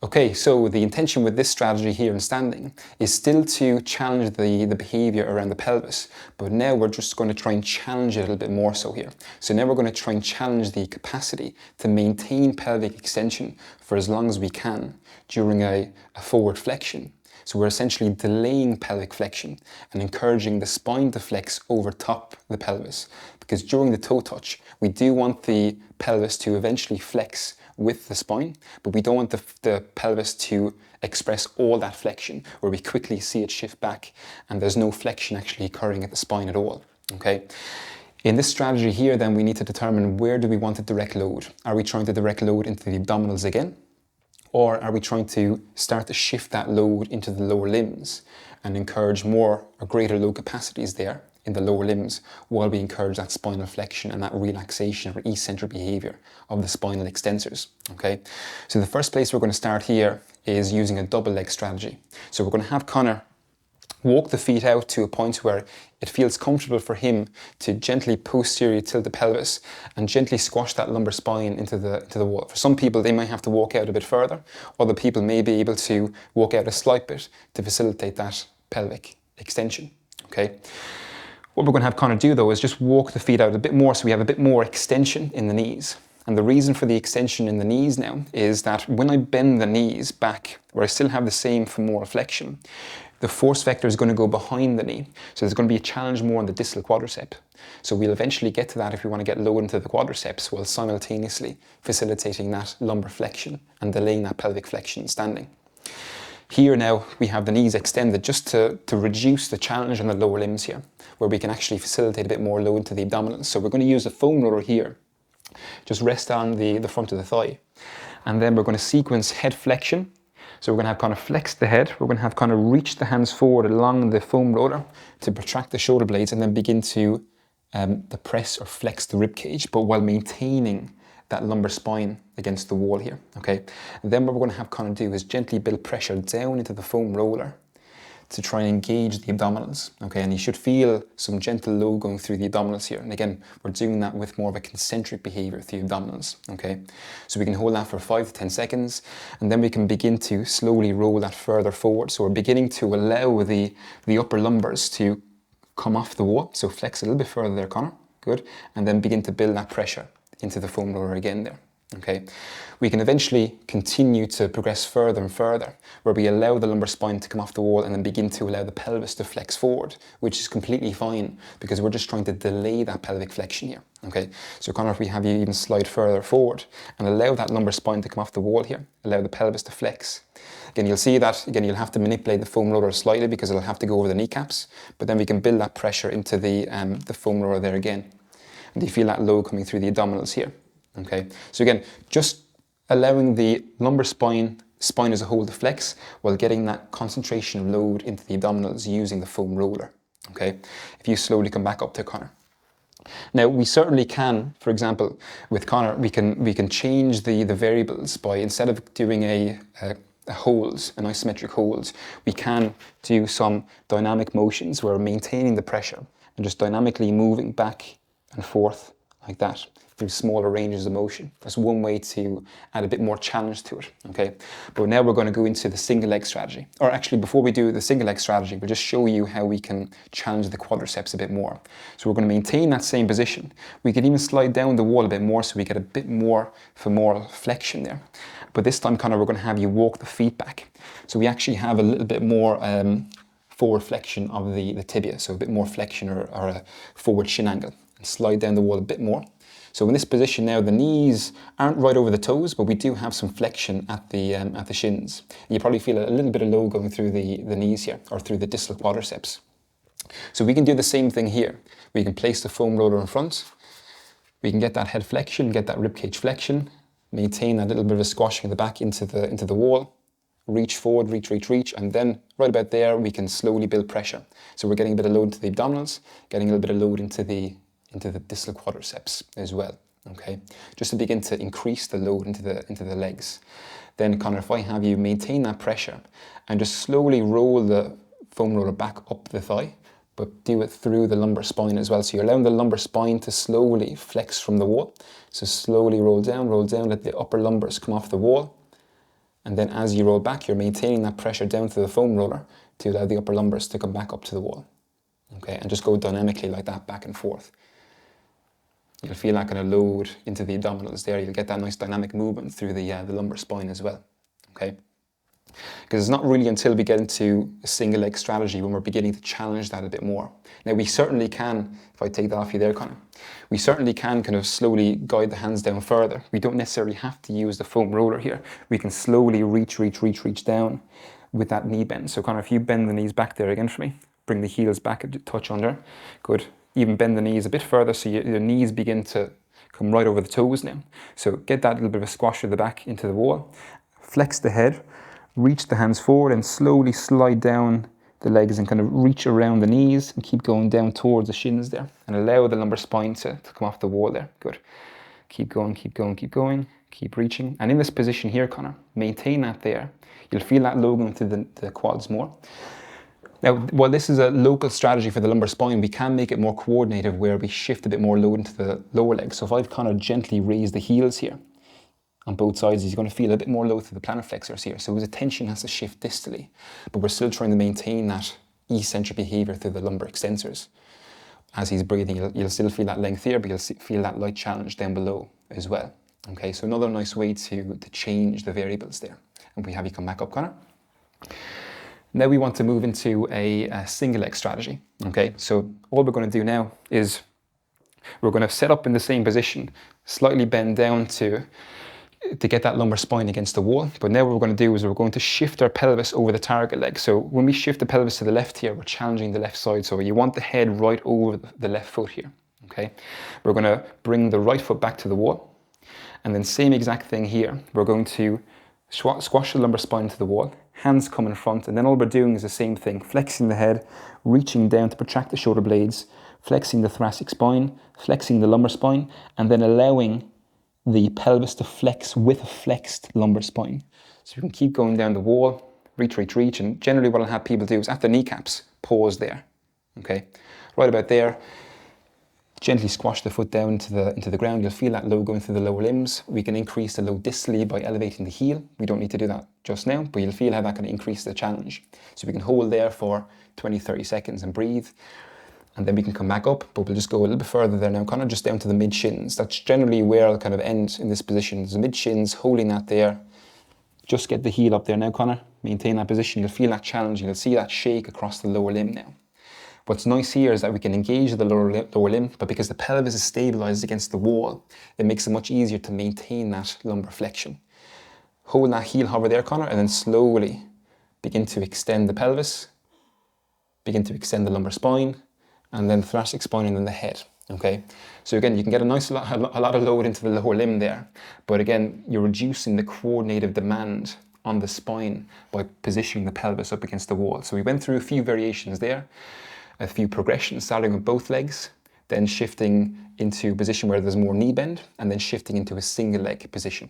Okay, so the intention with this strategy here in standing is still to challenge the behavior around the pelvis, but now we're just going to try and challenge it a little bit more so here. So now we're going to try and challenge the capacity to maintain pelvic extension for as long as we can during a forward flexion. So we're essentially delaying pelvic flexion and encouraging the spine to flex over top the pelvis, because during the toe touch, we do want the pelvis to eventually flex with the spine, but we don't want the pelvis to express all that flexion where we quickly see it shift back and there's no flexion actually occurring at the spine at all. Okay. In this strategy here, then we need to determine where do we want to direct load. Are we trying to direct load into the abdominals again? Or are we trying to start to shift that load into the lower limbs and encourage more or greater load capacities there in the lower limbs while we encourage that spinal flexion and that relaxation or eccentric behavior of the spinal extensors, okay? So the first place we're going to start here is using a double leg strategy. So we're going to have Connor walk the feet out to a point where it feels comfortable for him to gently posterior tilt the pelvis and gently squash that lumbar spine into the wall. For some people, they might have to walk out a bit further. Other people may be able to walk out a slight bit to facilitate that pelvic extension, okay? What we're going to have Connor do though is just walk the feet out a bit more so we have a bit more extension in the knees. And the reason for the extension in the knees now is that when I bend the knees back, where I still have the same femoral flexion, the force vector is going to go behind the knee. So there's going to be a challenge more on the distal quadricep. So we'll eventually get to that if we want to get low into the quadriceps while simultaneously facilitating that lumbar flexion and delaying that pelvic flexion standing. Here now we have the knees extended just to reduce the challenge on the lower limbs here, where we can actually facilitate a bit more load into the abdominals. So we're going to use a foam roller here. Just rest on the front of the thigh. And then we're going to sequence head flexion. So we're going to have kind of flex the head. We're going to have kind of reach the hands forward along the foam roller to protract the shoulder blades and then begin to depress or flex the rib cage, but while maintaining that lumbar spine against the wall here, okay? And then what we're going to have Connor do is gently build pressure down into the foam roller to try and engage the abdominals, okay? And you should feel some gentle load going through the abdominals here. And again, we're doing that with more of a concentric behavior through the abdominals, okay? So we can hold that for 5 to 10 seconds, and then we can begin to slowly roll that further forward. So we're beginning to allow the upper lumbars to come off the wall. So flex a little bit further there, Connor, good. And then begin to build that pressure into the foam roller again there, okay? We can eventually continue to progress further and further, where we allow the lumbar spine to come off the wall and then begin to allow the pelvis to flex forward, which is completely fine because we're just trying to delay that pelvic flexion here, okay? So Connor, if we have you even slide further forward and allow that lumbar spine to come off the wall here, allow the pelvis to flex. Again, you'll see that, again, you'll have to manipulate the foam roller slightly because it'll have to go over the kneecaps, but then we can build that pressure into the foam roller there again. And you feel that load coming through the abdominals here, okay? So again, just allowing the lumbar spine as a whole to flex while getting that concentration of load into the abdominals using the foam roller, okay? If you slowly come back up to Connor. Now, we certainly can, for example, with Connor, we can change the variables by, instead of doing a holds, an isometric holds, we can do some dynamic motions where we're maintaining the pressure and just dynamically moving back and forth like that through smaller ranges of motion. That's one way to add a bit more challenge to it, okay? But now we're going to go into the single leg strategy. Or actually, before we do the single leg strategy, we'll just show you how we can challenge the quadriceps a bit more. So we're going to maintain that same position. We can even slide down the wall a bit more so we get a bit more femoral flexion there. But this time, Connor, we're going to have you walk the feet back. So we actually have a little bit more forward flexion of the tibia, so a bit more flexion or a forward shin angle. And slide down the wall a bit more. So in this position now, the knees aren't right over the toes, but we do have some flexion at the shins. You probably feel a little bit of load going through the knees here, or through the distal quadriceps. So we can do the same thing here. We can place the foam roller in front. We can get that head flexion, get that ribcage flexion, maintain that little bit of a squashing of the back into the wall, reach forward, reach, and then right about there, we can slowly build pressure. So we're getting a bit of load into the abdominals, getting a little bit of load into the distal quadriceps as well, okay? Just to begin to increase the load into the legs. Then, Connor, if I have you maintain that pressure and just slowly roll the foam roller back up the thigh, but do it through the lumbar spine as well. So you're allowing the lumbar spine to slowly flex from the wall. So slowly roll down, let the upper lumbars come off the wall, And then as you roll back, you're maintaining that pressure down to the foam roller to allow the upper lumbars to come back up to the wall. Okay, and just go dynamically like that, back and forth. You'll feel that kind of load into the abdominals there. You'll get that nice dynamic movement through the lumbar spine as well. Okay, because it's not really until we get into a single leg strategy when we're beginning to challenge that a bit more. Now we certainly can, if I take that off you there, Connor, we certainly can kind of slowly guide the hands down further. We don't necessarily have to use the foam roller here. We can slowly reach down with that knee bend. So Connor, if you bend the knees back there again for me, bring the heels back a touch under. Good. Even bend the knees a bit further so your knees begin to come right over the toes now. So get that little bit of a squash of the back into the wall. Flex the head, reach the hands forward and slowly slide down the legs and kind of reach around the knees and keep going down towards the shins there and allow the lumbar spine to come off the wall there. Good. Keep going, keep going, keep going, keep reaching. And in this position here, Connor, maintain that there. You'll feel that low going through the quads more. Now, while this is a local strategy for the lumbar spine, we can make it more coordinated where we shift a bit more load into the lower leg. So if I've kind of gently raised the heels here on both sides, he's going to feel a bit more load through the plantar flexors here. So his attention has to shift distally, but we're still trying to maintain that eccentric behavior through the lumbar extensors. As he's breathing, you'll still feel that length here, but you'll feel that light challenge down below as well. Okay, so another nice way to change the variables there. And we have you come back up, Connor. Now we want to move into a single leg strategy. Okay, so all we're going to do now is we're going to set up in the same position, slightly bend down to get that lumbar spine against the wall. But now what we're going to do is we're going to shift our pelvis over the target leg. So when we shift the pelvis to the left here, we're challenging the left side. So you want the head right over the left foot here. Okay, we're going to bring the right foot back to the wall. And then same exact thing here. We're going to squash the lumbar spine to the wall, hands come in front, and then all we're doing is the same thing, flexing the head, reaching down to protract the shoulder blades, flexing the thoracic spine, flexing the lumbar spine, and then allowing the pelvis to flex with a flexed lumbar spine. So you can keep going down the wall, reach, reach, reach, and generally what I'll have people do is at the kneecaps, pause there, okay? Right about there, gently squash the foot down into the ground. You'll feel that load going through the lower limbs. We can increase the load distally by elevating the heel. We don't need to do that just now, but you'll feel how that can increase the challenge. So we can hold there for 20, 30 seconds and breathe. And then we can come back up, but we'll just go a little bit further there now, kind of just down to the mid shins. That's generally where I'll kind of end in this position. The mid shins, holding that there. Just get the heel up there now, Connor. Maintain that position. You'll feel that challenge. You'll see that shake across the lower limb now. What's nice here is that we can engage the lower limb, but because the pelvis is stabilized against the wall, it makes it much easier to maintain that lumbar flexion. Hold that heel hover there, Connor, and then slowly begin to extend the pelvis, begin to extend the lumbar spine, and then the thoracic spine and then the head, okay? So again, you can get a lot of load into the lower limb there, but again, you're reducing the coordinative demand on the spine by positioning the pelvis up against the wall. So we went through a few variations there, a few progressions, starting with both legs, then shifting into a position where there's more knee bend, and then shifting into a single leg position.